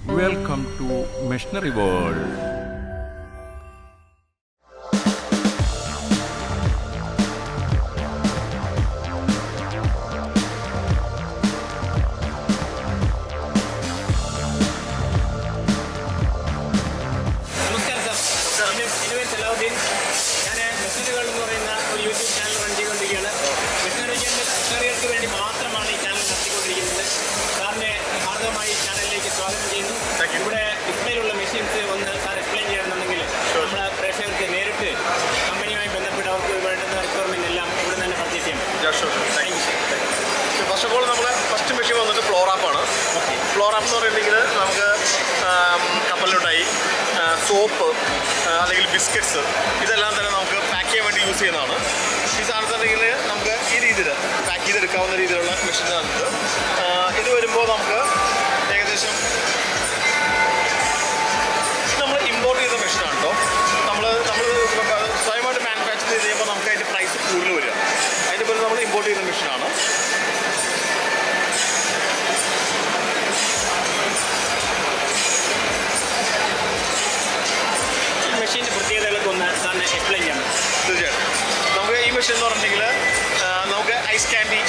Welcome to Machinery World. ഇവിടെ ഡിസ്പ്ലേയിലുള്ള machines ഒന്ന് sir explain ചെയ്യണമെന്നുണ്ടെങ്കിൽ നമ്മുടെ പ്രേക്ഷകർക്ക് നേരിട്ട് കമ്പനിയുമായി ബന്ധപ്പെട്ട് അവർക്ക് വേണ്ടുന്ന റിക്വയർമെന്റ് എല്ലാം ഇവിടെ തന്നെ പർച്ചേസ് ചെയ്യാം. ഫസ്റ്റ് ഓഫ് ഓൾ നമ്മുടെ ഫസ്റ്റ് മെഷീൻ വന്നിട്ട് ഫ്ലോറാപ്പാണ്. ഫ്ലോറാപ്പ് എന്ന് പറയുന്നുണ്ടെങ്കിൽ നമുക്ക് കപ്പലിലുണ്ടായി സോപ്പ് അല്ലെങ്കിൽ ബിസ്ക്കറ്റ്സ് ഇതെല്ലാം തന്നെ നമുക്ക് പാക്ക് ചെയ്യാൻ വേണ്ടി യൂസ് ചെയ്യുന്നതാണ്. ഈ സാധനത്തിനുണ്ടെങ്കിൽ നമുക്ക് ഈ രീതിയിൽ പാക്ക് ചെയ്തെടുക്കാവുന്ന രീതിയിലുള്ള മെഷീനാണിത്. ഇത് വരുമ്പോൾ നമുക്ക് ഏകദേശം ഇമ്പോർട്ട് ചെയ്ത മെഷീനാണ് കേട്ടോ. നമ്മൾ സ്വയമായിട്ട് മാനുഫാക്ചർ ചെയ്ത് കഴിയുമ്പോൾ നമുക്ക് അതിൻ്റെ പ്രൈസ് കൂടുതൽ വരിക. അതിൻ്റെ പേര് നമ്മൾ ഇമ്പോർട്ട് ചെയ്ത മെഷീനാണ്. ഈ മെഷീൻ്റെ പ്രത്യേകതകളൊക്കെ ഒന്ന് സാറിന് എക്സ്പ്ലെയിൻ ചെയ്യാം. തീർച്ചയായിട്ടും നമുക്ക് ഈ മെഷീൻ എന്ന് പറഞ്ഞിട്ടുണ്ടെങ്കിൽ നമുക്ക് ഐസ് ക്യാൻഡി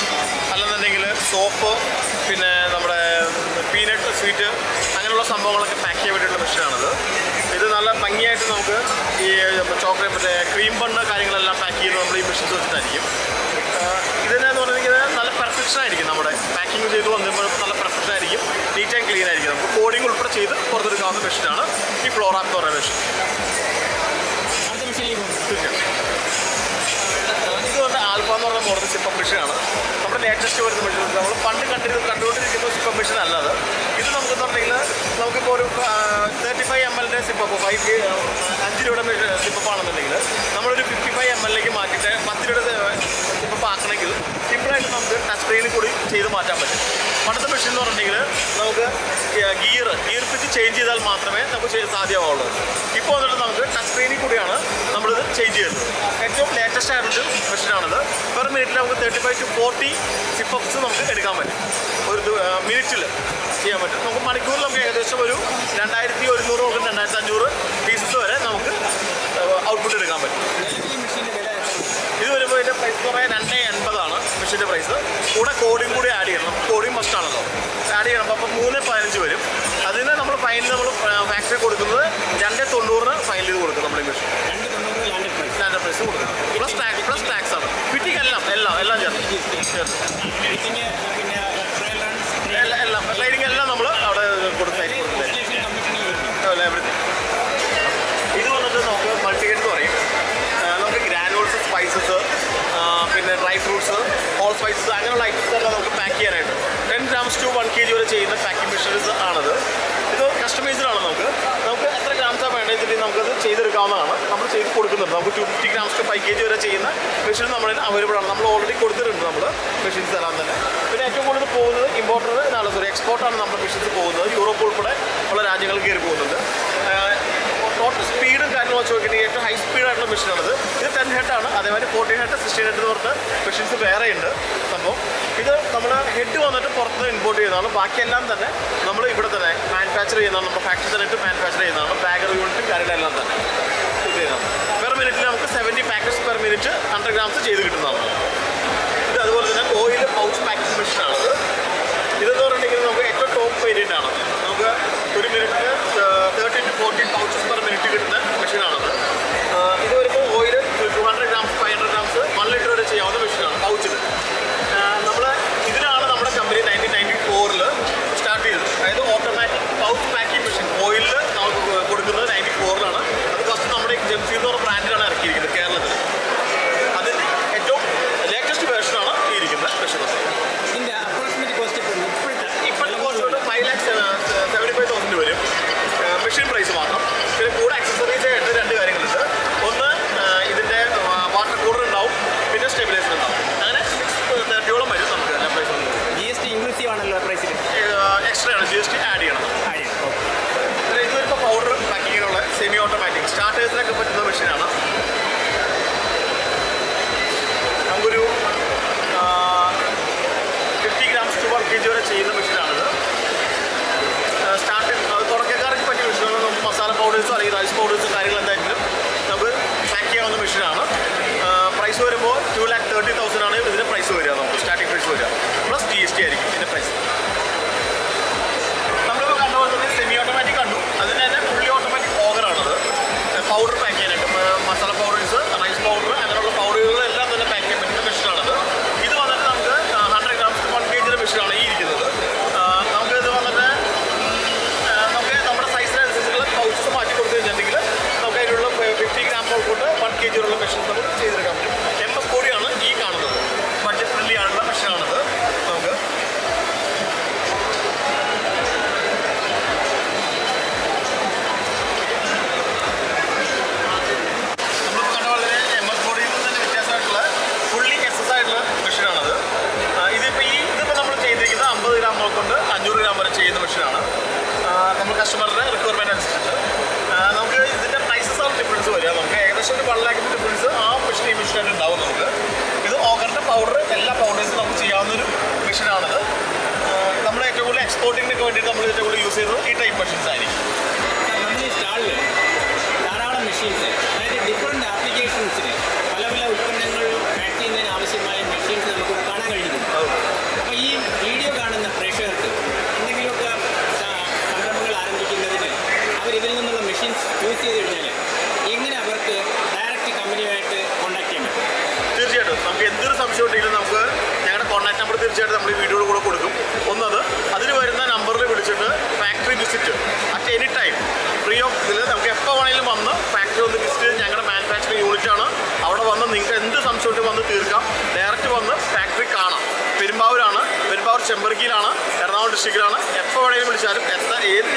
അല്ലെന്നുണ്ടെങ്കിൽ സോപ്പ് പിന്നെ നമ്മുടെ പീനട്ട് സ്വീറ്റ് അങ്ങനെയുള്ള സംഭവങ്ങളൊക്കെ പാക്ക് ചെയ്യാൻ വേണ്ടിയിട്ടുള്ള മെഷീനാണിത്. ഇത് നല്ല ഭംഗിയായിട്ട് നമുക്ക് ഈ ചോക്ലേറ്റ് മറ്റേ ക്രീം ബണ്ണ് കാര്യങ്ങളെല്ലാം പാക്ക് ചെയ്യുന്നത് നമ്മൾ ഈ മെഷീൻസ് വെച്ചിട്ടായിരിക്കും. ഇതിനെന്ന് പറഞ്ഞിട്ടുണ്ടെങ്കിൽ നല്ല പെർഫെക്ഷൻ ആയിരിക്കും. നമ്മുടെ പാക്കിങ് ചെയ്ത് വന്നപ്പോൾ നല്ല പെർഫെക്ഷൻ ആയിരിക്കും, നീറ്റ് ആൻഡ് ക്ലീൻ ആയിരിക്കും. നമുക്ക് കോഡിങ് ഉൾപ്പെടെ ചെയ്ത് പുറത്തെടുക്കാവുന്ന മെഷീനാണ് ഈ ഫ്ലോറാപ്പ് എന്ന് പറയുന്ന മെഷീൻ. ഇത് പറഞ്ഞ ആൽഫ എന്ന് പറഞ്ഞ മോഡൽ സിപ്പപ്പ് മെഷീനാണ്. നമ്മുടെ ലേറ്റസ്റ്റ് വരുന്ന മെഷീൻ നമ്മൾ പണ്ട് കണ്ടുകൊണ്ടിരിക്കുന്ന സിപ്പപ്പ് മെഷീൻ അല്ലാതെ ഇത് നമുക്കെന്ന് പറഞ്ഞിട്ടുണ്ടെങ്കിൽ നമുക്കിപ്പോൾ ഒരു 35 ml സിപ്പപ്പ് 5 രൂപയുടെ സിപ്പപ്പാണെന്നുണ്ടെങ്കിൽ നമ്മളൊരു 55 ml മാറ്റിയിട്ട് 10 രൂപയുടെ സിപ്പപ്പ് ആക്കണമെങ്കിൽ സിമ്പിളായിട്ട് നമുക്ക് ടച്ച് സ്ക്രീനിൽ കൂടി ചെയ്ത് മാറ്റാൻ പറ്റും. പണ്ടത്തെ മെഷീൻ എന്ന് പറഞ്ഞിട്ടുണ്ടെങ്കിൽ നമുക്ക് ഗിയർ പിച്ച് ചേഞ്ച് ചെയ്താൽ മാത്രമേ നമുക്ക് സാധ്യമാവുള്ളൂ. ഇപ്പോൾ വന്നിട്ട് നമുക്ക് ടച്ച് സ്ക്രീനിൽ കൂടിയാണ് നമ്മളിത് ചേഞ്ച് ചെയ്യുന്നത്. ഏറ്റവും ലേറ്റസ്റ്റ് ആയിട്ടൊരു മെഷീനാണിത്. പെർ മിനിറ്റിൽ നമുക്ക് 35 to 40 സിപ്പപ്സ് നമുക്ക് എടുക്കാൻ പറ്റും. ഒരു മിനിറ്റിൽ ചെയ്യാൻ പറ്റും. നമുക്ക് മണിക്കൂറിൽ നമുക്ക് ഏകദേശം ഒരു 2100 മുതൽ 2500 പീസസ് വരെ നമുക്ക് ഔട്ട്പുട്ട് എടുക്കാൻ പറ്റും. ഇത് വരുമ്പോൾ ഇതിൻ്റെ പ്രൈസ് എന്ന് പറയാൻ 280 മെഷീൻ്റെ പ്രൈസ്. കൂടെ കോഡിങ് കൂടി ആഡ് ചെയ്യണം. കോഡിങ് മസ്റ്റ് ആണല്ലോ, ആഡ് ചെയ്യണം. അപ്പോൾ 315 വരും. അതിന് നമ്മൾ ഫൈനൽ നമ്മൾ ഫാക്ടറി കൊടുക്കുന്നത് 290 ഫൈനൽ ചെയ്ത് കൊടുക്കും. നമ്മൾ ഈ മെഷീൻ 290 ലാൻഡ് പ്രൈസ് കൊടുക്കുന്നത് പ്ലസ് ടാക്സ് ആണ്. ഫിറ്റിംഗ് എല്ലാം ചേർത്ത് എല്ലാം ലൈനിങ് എല്ലാം നമ്മൾ അവിടെ കൊടുത്തായിരിക്കും. എവറിത്തിങ് ഇത് വന്നിട്ട് നമുക്ക് മൾട്ടിഗേറ്റ് എന്ന് പറയും. നമുക്ക് ഗ്രാനുവൽസ്, സ്പൈസസ്, പിന്നെ ഡ്രൈ ഫ്രൂട്ട്സ്, ഹോൾ സ്പൈസസ് അങ്ങനെയുള്ള ഐറ്റംസ് എല്ലാം നമുക്ക് പാക്ക് ചെയ്യാനായിട്ട് 10 grams to 1 kg വരെ ചെയ്യുന്ന പാക്കിംഗ് മെഷീൻസ് ആണത്. ഇത് കസ്റ്റമൈസ്ഡ് ആണ്. നമുക്ക് എത്ര ഗ്രാംസാണ് വേണ്ടതെങ്കിൽ നമുക്കത് ചെയ്തെടുക്കാവുന്നതാണ്. നമ്മൾ ചെയ്ത് കൊടുക്കുന്നുണ്ട്. നമുക്ക് 250 grams to 5 kg വരെ ചെയ്യുന്ന മെഷീൻ നമ്മുടെ അവൈലബിൾ ആണ്. നമ്മൾ ഓൾറെഡി കൊടുത്തിട്ടുണ്ട് നമ്മൾ മെഷീൻസ് എല്ലാം തന്നെ. പിന്നെ ഏറ്റവും കൂടുതൽ പോകുന്നത് എക്സ്പോർട്ടാണ് നമ്മുടെ മെഷീൻസ് പോകുന്നത്. യൂറോപ്പ് ഉൾപ്പെടെ ഉള്ള രാജ്യങ്ങൾ കയറി പോകുന്നുണ്ട്. ടോട്ടൽ സ്പീഡും കാര്യങ്ങളും വെച്ച് നോക്കിയിട്ടുണ്ടെങ്കിൽ ഏറ്റവും ഹൈ സ്പീഡായിട്ടുള്ള മെഷീനാണിത്. ഇത് 10 ഹെഡാണ്. അതേമാതിരി 14 ഹെഡ്, 16 ഹെഡ് എന്ന് പറഞ്ഞ മെഷീൻസ് വേറെ ഉണ്ട് സംഭവം. ഇത് നമ്മൾ ഹെഡ് വന്നിട്ട് പുറത്ത് ഇമ്പോർട്ട് ചെയ്യുന്നതാണ്. ബാക്കിയെല്ലാം തന്നെ നമ്മൾ ഇവിടെ തന്നെ മാനുഫാക്ചർ ചെയ്യുന്നതാണ്. നമ്മുടെ ഫാക്ടറി തന്നെ മാനുഫാക്ചർ ചെയ്യുന്നതാണ്. ബാഗർ യൂണിറ്റും കാര്യങ്ങളെല്ലാം തന്നെ ഇത് ചെയ്യുന്നതാണ്. പെർ മിനിറ്റിൽ നമുക്ക് 70 പാക്കറ്റ്സ് പെർ മിനിറ്റ് 100 grams ചെയ്ത് കിട്ടുന്നതാണ്. ഇത് അതുപോലെ തന്നെ ഓയിൽ പൗച്ച് പാക്കിംഗ് മെഷീനാണിത്. ഇതെന്ന് പറഞ്ഞിട്ടുണ്ടെങ്കിൽ നമുക്ക് ഏറ്റവും ടോപ്പ് വേരിയൻ്റ് ആണ്. നമുക്ക് ഒരു മിനിറ്റിന് 30 to 40 പൗച്ചസ് പെർ മിനിറ്റ് കിട്ടുന്ന മെഷീനാണത്. ഇത് വരുമ്പോൾ ഓയിൽ 200 grams, 500 grams, 1 ലിറ്റർ വരെ ചെയ്യാവുന്ന മെഷീനാണ് പൗച്ചിൽ. ഇതിനാണ് നമ്മുടെ കമ്പനി 1994 സ്റ്റാർട്ട് ചെയ്തത്. അതായത് ഓട്ടോമാറ്റിക് പൗച്ച് പാക്കിംഗ് മെഷീൻ ഓയിലിൽ നമുക്ക് കൊടുക്കുന്നത് 94 അത് ഫസ്റ്റ് നമ്മുടെ ജെംസി എന്ന് പറഞ്ഞ ബ്രാൻഡിലാണ് ഇറക്കിയിരിക്കുന്നത് കേരളത്തിൽ. അതിൻ്റെ ഏറ്റവും ലേറ്റസ്റ്റ് വേർഷനാണ് ഈ ഇരിക്കുന്ന മെഷീൻ. ഇപ്പോഴത്തെ കോസ്റ്റ് 5,75,000 വരും. കസ്റ്റമറുടെ റിക്വയർമെൻറ്റ് അനുസരിച്ചിട്ട് നമുക്ക് ഇതിൻ്റെ പ്രൈസസ് ആണ് ഡിഫറൻസ് വരിക. നമുക്ക് ഏകദേശം ഒരു 1 lakh ഡിഫറൻസ് ആ മെഷീൻ ഈ മെഷീനായിട്ട് ഉണ്ടാവും. നമുക്ക് ഇത് ഓക്കറിൻ്റെ പൗഡർ എല്ലാ പൗഡേഴ്സും നമുക്ക് ചെയ്യാവുന്നൊരു മെഷീനാണിത്. നമ്മൾ ഏറ്റവും കൂടുതൽ എക്സ്പോർട്ടിങ്ങിനൊക്കെ വേണ്ടിയിട്ട് നമ്മൾ ഏറ്റവും കൂടുതൽ യൂസ് ചെയ്യുന്നത് ഈ ടൈപ്പ് മെഷീൻസ് ആയിരിക്കും. നമ്മുടെ ഈ സ്റ്റാളിൽ ധാരാളം മെഷീൻസ്, അതായത് ഡിഫറെൻറ്റ് ആപ്ലിക്കേഷൻസിന് പല പല ഉൽപ്പന്നങ്ങൾ പാക്ക് ചെയ്യുന്നതിന് ആവശ്യമായ മെഷീൻസ് നമുക്ക് കാണാൻ കഴിയുന്നു. അപ്പോൾ ഈ വീഡിയോ കാണുന്ന പ്രേക്ഷകർക്ക് എന്തെങ്കിലുമൊക്കെ സംരംഭങ്ങൾ ആരംഭിക്കുന്നതിന് അവരിതിൽ നിന്നുള്ള മെഷീൻസ് യൂസ് ചെയ്ത് കഴിഞ്ഞാൽ എങ്ങനെ അവർക്ക് ഡയറക്റ്റ് കമ്പനിയുമായിട്ട് കോൺടാക്ട് ചെയ്യാൻ പറ്റും? തീർച്ചയായിട്ടും നമുക്ക് എന്തൊരു സംശയം ഉണ്ടെങ്കിലും നമുക്ക് ഞങ്ങളുടെ കോൺടാക്ട് നമ്പർ തീർച്ചയായിട്ടും നമ്മൾ ഈ വീഡിയോയുടെ കൂടെ കൊടുക്കും. ഒന്നത് അതിന് വരുന്ന നമ്പറിൽ വിളിച്ചിട്ട് factory visit at any time free of ഇതിൽ നമുക്ക് എപ്പോൾ വേണമെങ്കിലും വന്ന് ഫാക്ടറി ഒന്ന് വിസിറ്റ് ചെയ്ത് ഞങ്ങളുടെ മാനുഫാക്ചറിങ് യൂണിറ്റാണ്. അവിടെ വന്ന് നിങ്ങൾക്ക് എന്ത് സംശയമായിട്ട് വന്ന് തീർക്കാം. ഡയറക്റ്റ് വന്ന് ഫാക്ടറി കാണാം. പെരുമ്പാവൂരാണ്, പെരുമ്പാവൂർ ചെമ്പർക്കിയിലാണ്, എറണാകുളം ഡിസ്ട്രിക്റ്റിലാണ്. എപ്പോൾ വേണമെങ്കിലും വിളിച്ചാലും ഏത്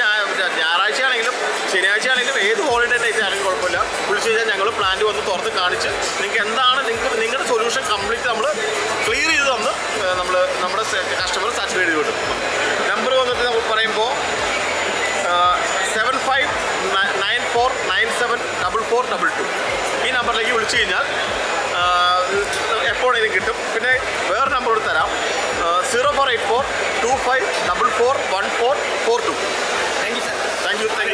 ഞായറാഴ്ച ആണെങ്കിലും ശനിയാഴ്ച ആണെങ്കിലും ഏത് ഹോളിഡേ ഡേറ്റ് ആണെങ്കിലും കുഴപ്പമില്ല. വിളിച്ചു കഴിഞ്ഞാൽ ഞങ്ങൾ പ്ലാന്റ് വന്ന് തുറന്ന് കാണിച്ച് നിങ്ങൾക്ക് എന്താണ് നിങ്ങളുടെ സൊല്യൂഷൻ കംപ്ലീറ്റ് നമ്മൾ ക്ലിയർ ചെയ്ത് തന്ന് നമ്മുടെ കസ്റ്റമർ സാറ്റിസ്ഫൈഡ് ചെയ്ത് വിടും. നമ്പർ വന്നിട്ട് നമ്മൾ പറയുമ്പോൾ 7594974422 ഈ നമ്പറിലേക്ക് വിളിച്ചു കഴിഞ്ഞാൽ എപ്പോഴേലും കിട്ടും. പിന്നെ വേറെ നമ്പർ തരാം, 048425441442. Thank you sir. Thank you.